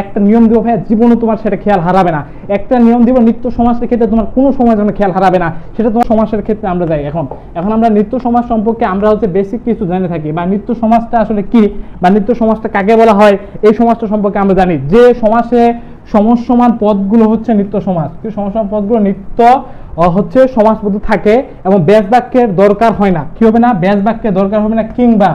একটা নিয়ম দিব ভাইয়া, জীবনে তোমার সেটা খেয়াল হারাবে না। একটা নিয়ম দিব নিত্য সমাজের ক্ষেত্রে তোমার কোনো সময় যেন খেয়াল হারাবে না, সেটা তোমার সমাজের ক্ষেত্রে আমরা যাই। এখন আমরা নিত্য সমাজ সম্পর্কে আমরা হচ্ছে বেসিক কিছু জেনে থাকি, বা নিত্য সমাজটা আসলে কি, বা নিত্য সমাজটা কাকে বলা হয়, এই সমাজটা সম্পর্কে আমরা জানি। যে সমাজে সমসমান পদগুলো হচ্ছে নিত্য সমাজ, সমসমান পদগুলো নিত্য হচ্ছে সমাজবদ্ধ থাকে এবং ব্যাস বাক্যের দরকার হয় না। কি হবে না? ব্যাস বাক্যের দরকার হবে না, কিংবা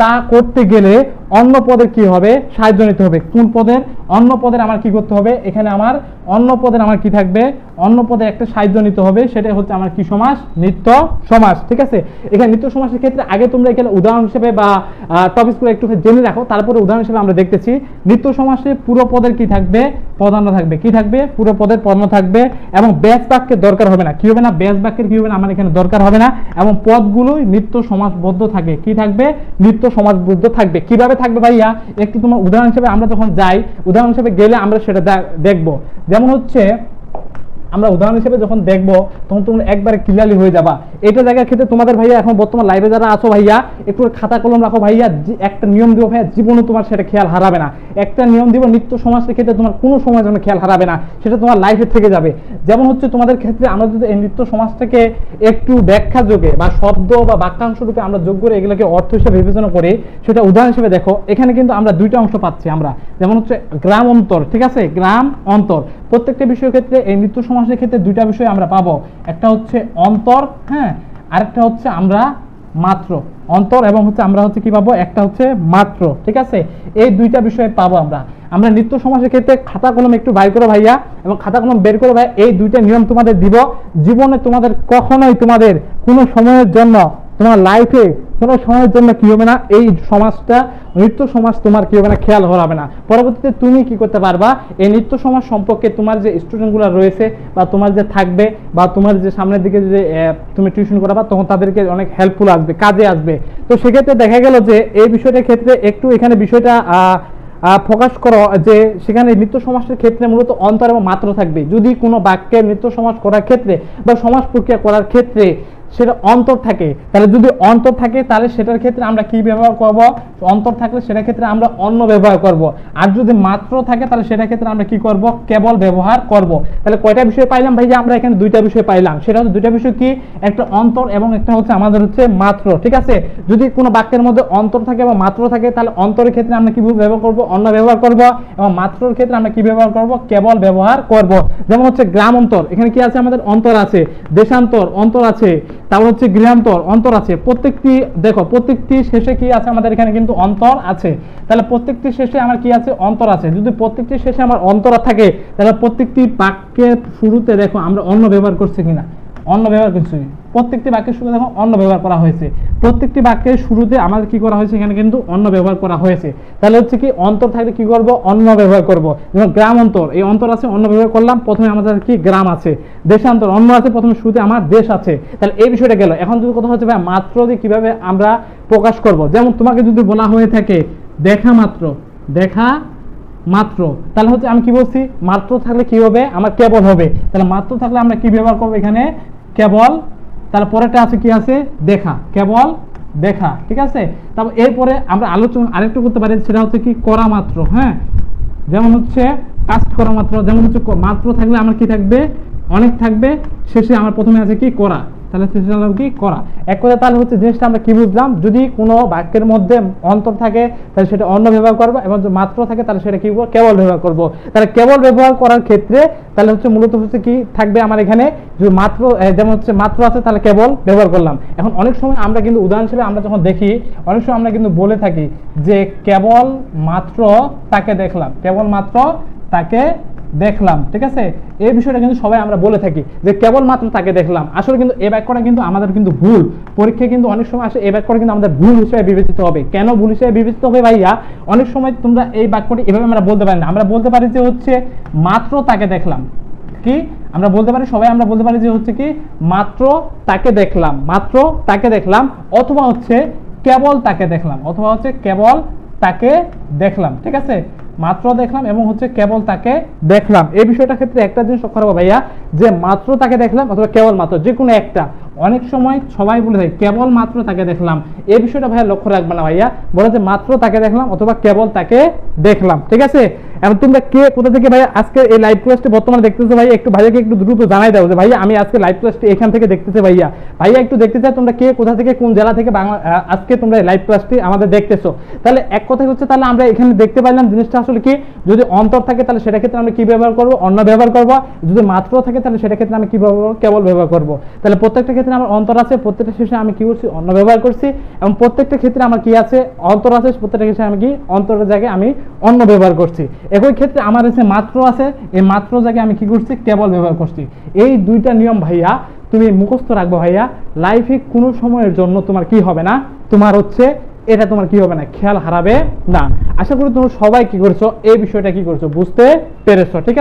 তা করতে গেলে অন্য পদের কি হবে? সাহায্য নিতে হবে। কোন পদের? অন্য পদের আমার কি করতে হবে? এখানে আমার অন্য পদের আমার কি থাকবে? অন্য পদের একটা সাহায্য নিতে হবে, সেটা হচ্ছে আমার কি সমাস? নিত্য সমাস। ঠিক আছে, এখানে নিত্য সমাসের ক্ষেত্রে আগে তোমরা এখানে উদাহরণ হিসেবে বা টপিকগুলো একটু জেনে রাখো, তারপরে উদাহরণ হিসেবে আমরা দেখতেছি। নিত্য সমাসে পুরো পদের কি থাকবে? পদান্ন থাকবে। কি থাকবে? পুরো পদের পদান্ন থাকবে এবং ব্যাস বাক্যের দরকার হবে না। কি হবে না? ব্যাস বাক্যের কি হবে না? আমার এখানে দরকার হবে না এবং পদগুলোই নিত্য সমাসবদ্ধ থাকে। কি থাকবে? নিত্য সমাসবদ্ধ থাকবে। কিভাবে থাকবে ভাইয়া? একটু তোমার উদাহরণ হিসেবে আমরা যখন যাই, উদাহরণ হিসেবে গেলে আমরা সেটা দেখব। যেমন হচ্ছে আমরা উদাহরণ হিসেবে যখন দেখবো তখন তোমরা একবারে ক্লিয়ারলি হয়ে যাবা। এটা জায়গার ক্ষেত্রে তোমাদের ভাইয়া এখন বর্তমান লাইভে যারা আছো ভাইয়া, একটু খাতা কলম রাখো ভাইয়া। একটা নিয়ম দিব ভাইয়া, জীবনে তোমার সেটা খেয়াল হারাবে না। একটা নিয়ম দিব নিত্য সমাজের ক্ষেত্রে তোমার কোনো সময় যেন খেয়াল হারাবে না, সেটা তোমার লাইফে থেকে যাবে। যেমন হচ্ছে তোমাদের ক্ষেত্রে আমরা যদি এই নিত্য সমাজটাকে একটু ব্যাখ্যা যোগে বা শব্দ বা বাক্যাংশ রূপে আমরা যোগ করে এগুলোকে অর্থ হিসেবে বিবেচনা করি, সেটা উদাহরণ হিসেবে দেখো। এখানে কিন্তু আমরা দুইটা অংশ পাচ্ছি আমরা, যেমন হচ্ছে গ্রাম অন্তর। ঠিক আছে, গ্রাম অন্তর। প্রত্যেকটা বিষয়ের ক্ষেত্রে এই নিত্য সমাজের ক্ষেত্রে দুইটা বিষয় আমরা পাবো, একটা হচ্ছে অন্তর, হ্যাঁ, আরেকটা হচ্ছে আমরা মাত্র। অন্তর এবং হচ্ছে আমরা হচ্ছে কি পাবো? একটা হচ্ছে মাত্র। ঠিক আছে, এই দুইটা বিষয় পাবো আমরা নিত্য সমাজের ক্ষেত্রে। খাতা কলম একটু বাইর করো ভাইয়া, এবং খাতা কলম বের করো ভাইয়া। এই দুইটা নিয়ম তোমাদের দিব। জীবনে তোমাদের কখনোই তোমাদের কোনো সময়ের জন্য, তোমার লাইফে কোনো সময়ের জন্য কি হবে না, এই সমাজটা নিত্য সমাজ তোমার কি হবে না? খেয়াল হারাবে না। পরবর্তীতে তুমি কি করতে পারবা? এই নিত্য সমাজ সম্পর্কে তোমার যে স্টুডেন্টগুলো রয়েছে বা তোমার যে থাকবে বা তোমার যে সামনের দিকে যে তুমি টিউশন করাবা, তখন তাদেরকে অনেক হেল্পফুল আসবে, কাজে আসবে। তো সেক্ষেত্রে দেখা গেল যে এই বিষয়টার ক্ষেত্রে একটু এখানে বিষয়টা ফোকাস করো যে সেখানে নিত্য সমাসের ক্ষেত্রে মূলত অন্তর এবং মাত্র থাকবে। যদি কোনো বাক্যের নিত্য সমাস করার ক্ষেত্রে বা সমাস প্রক্রিয়া করার ক্ষেত্রে সেটা অন্তর থাকে, তাহলে যদি অন্তর থাকে তাহলে সেটার ক্ষেত্রে আমরা কি ব্যবহার করব? অন্তর থাকলে সেটার ক্ষেত্রে আমরা অন্য ব্যবহার করব। আর যদি মাত্র থাকে তাহলে সেটার ক্ষেত্রে আমরা কি করব? কেবল ব্যবহার করব। তাহলে কয়টা বিষয় পাইলাম ভাই? যে আমরা এখানে দুইটা বিষয় পাইলাম। সেটা হচ্ছে দুইটা বিষয় কি? একটা অন্তর এবং একটা হচ্ছে আমাদের হচ্ছে মাত্র। ঠিক আছে, যদি কোনো বাক্যের মধ্যে অন্তর থাকে এবং মাত্র থাকে, তাহলে অন্তরের ক্ষেত্রে আমরা কি ব্যবহার করব? অন্য ব্যবহার করব, এবং মাত্রর ক্ষেত্রে আমরা কি ব্যবহার করব? কেবল ব্যবহার করব। যেমন হচ্ছে গ্রাম অন্তর, এখানে কি আছে? আমাদের অন্তর আছে। দেশান্তর অন্তর আছে, তারপর হচ্ছে গৃহান্তর অন্তর আছে। প্রত্যেকটি দেখো, প্রত্যেকটি শেষে কি আছে? আমাদের এখানে কিন্তু অন্তর আছে। তাহলে প্রত্যেকটি শেষে আমার কি আছে? অন্তর আছে। যদি প্রত্যেকটি শেষে আমার অন্তর থাকে, তাহলে প্রত্যেকটি বাক্যের শুরুতে দেখো আমরা অন্য ব্যবহার করছি কিনা? অন্য ব্যবহার করছি। প্রত্যেকটি বাক্যের শুরুতে দেখো অন্য ব্যবহার করা হয়েছে। প্রত্যেকটি বাক্যের শুরুতে আমাদের কি করা হয়েছে? এখানে কিন্তু অন্য ব্যবহার করা হয়েছে। তাহলে হচ্ছে কি? অন্তর থাকলে কি করব? অন্য ব্যবহার করব। যেমন গ্রাম অন্তর, এই অন্তর আছে, অন্য ব্যবহার করলাম। প্রথমে আমাদের কি? গ্রাম আছে। দেশান্তর অন্য আছে, প্রথমে শুরুতে আমার দেশ আছে। তাহলে এই বিষয়টা গেল। এখন যদি কথা হচ্ছে ভাই মাত্র দিয়ে কিভাবে আমরা প্রকাশ করব? যেমন তোমাকে যদি বলা হয়ে থাকে দেখা মাত্র, দেখা মাত্র, তাহলে হচ্ছে আমি কি বলছি? মাত্র থাকলে কি হবে? আমার কেবল হবে। তাহলে মাত্র থাকলে আমরা কি ব্যবহার করবো? এখানে কেবল। তাহলে পরেরটা আছে কি আছে? দেখা, কেবল দেখা। ঠিক আছে, তারপর এরপরে আমরা আলোচনা আরেকটু করতে পারি, সেটা হচ্ছে কি? করা মাত্র। হ্যাঁ, যেমন হচ্ছে কাজ করা মাত্র। যেমন হচ্ছে মাত্র থাকলে আমার কি থাকবে? অনেক থাকবে। শেষে আমার প্রথমে আছে কি? করা। তাহলে শেষে হলো কি? করা। এক কথা তাহলে হচ্ছে জিনিসটা আমরা কি বুঝলাম? যদি কোনো বাক্যের মধ্যে অন্তর থাকে তাহলে সেটা অন্য ব্যবহার করবো, এবং যদি মাত্র থাকে তাহলে সেটা কি করবো? কেবল ব্যবহার করবো। তাহলে কেবল ব্যবহার করার ক্ষেত্রে তাহলে হচ্ছে মূলত হচ্ছে কি থাকবে আমার এখানে? যদি মাত্র, যেমন হচ্ছে মাত্র আছে, তাহলে কেবল ব্যবহার করলাম। এখন অনেক সময় আমরা কিন্তু উদাহরণ হিসেবে আমরা যখন দেখি, অনেক সময় আমরা কিন্তু বলে থাকি যে কেবল মাত্র তাকে দেখলাম, কেবল মাত্র তাকে দেখলাম। ঠিক আছে, এই বিষয়টা কিন্তু সবাই আমরা বলে থাকি যে কেবলমাত্র তাকে দেখলাম। আসলে কিন্তু এই বাক্যটা কিন্তু আমাদের কিন্তু ভুল। পরীক্ষায় কিন্তু অনেক সময় আসে এই বাক্যটা কিন্তু আমাদের ভুল হিসেবে বিবেচিত হবে। কেন ভুল হিসেবে বিবেচিত হবে ভাইয়া? অনেক সময় তোমরা এই বাক্যটি এভাবে আমরা বলতে পারি না। আমরা বলতে পারি যে হচ্ছে মাত্র তাকে দেখলাম। কি আমরা বলতে পারি? সবাই আমরা বলতে পারি যে হচ্ছে কি? মাত্র তাকে দেখলাম, মাত্র তাকে দেখলাম, অথবা হচ্ছে কেবল তাকে দেখলাম, অথবা হচ্ছে কেবল তাকে দেখলাম। ঠিক আছে, মাত্র দেখলাম এবং হচ্ছে কেবল তাকে দেখলাম। এই বিষয়টার ক্ষেত্রে একটা জিনিস লক্ষ্য রাখবো ভাইয়া, যে মাত্র তাকে দেখলাম অথবা কেবল মাত্র, যে কোনো একটা। অনেক সময় সবাই বলে থাকে কেবল মাত্র তাকে দেখলাম। এই বিষয়টা ভাইয়া লক্ষ্য রাখবে না ভাইয়া, বলে যে মাত্র তাকে দেখলাম অথবা কেবল তাকে দেখলাম। ঠিক আছে, এবং তোমরা কে কোথা থেকে ভাই আজকে এই লাইভ ক্লাসটি বর্তমানে দেখতেছো ভাই, একটু ভাইয়াকে একটু দ্রুত জানাই দাও যে ভাইয়া আমি আজকে লাইভ ক্লাসটি এখান থেকে দেখতেছি। ভাইয়া ভাইয়া একটু দেখতে চাই তোমরা কে কোথা থেকে কোন জেলা থেকে বাংলা আজকে তোমরা এই লাইভ ক্লাসটি আমাদের দেখতেছো। তাহলে এক কথা হচ্ছে তাহলে আমরা এখানে দেখতে পাইলাম জিনিসটা আসলে কি, যদি অন্তর থাকে তাহলে সেটা ক্ষেত্রে আমরা কি ব্যবহার করব, অন্য ব্যবহার করব, যদি মাত্র থাকে তাহলে সেটা ক্ষেত্রে আমি কি ব্যবহার করব, কেবল ব্যবহার করব। তাহলে প্রত্যেকটা ক্ষেত্রে আমার অন্তর আছে, প্রত্যেকটা শেষে আমি কি করছি, অন্য ব্যবহার করছি, এবং প্রত্যেকটা ক্ষেত্রে আমার কি আছে, অন্তর আছে, প্রত্যেকটা ক্ষেত্রে আমি কি অন্তরের জায়গায় আমি অন্য ব্যবহার করছি। একই ক্ষেত্রে আমার কাছে মাত্র আছে, এই মাত্র জায়গায় আমি কি করছি, কেবল ব্যবহার করছি। এই দুইটা নিয়ম ভাইয়া তুমি মুখস্থ রাখবো ভাইয়া, লাইফে কোনো সময়ের জন্য তোমার কি হবে না, তোমার হচ্ছে এটা তোমার কি হবে না, খেয়াল হারাবে না। আশা করি তোমরা সবাই কি করছো, এই বিষয়টা কি করছো বুঝতে পেরেছো, ঠিক আছে।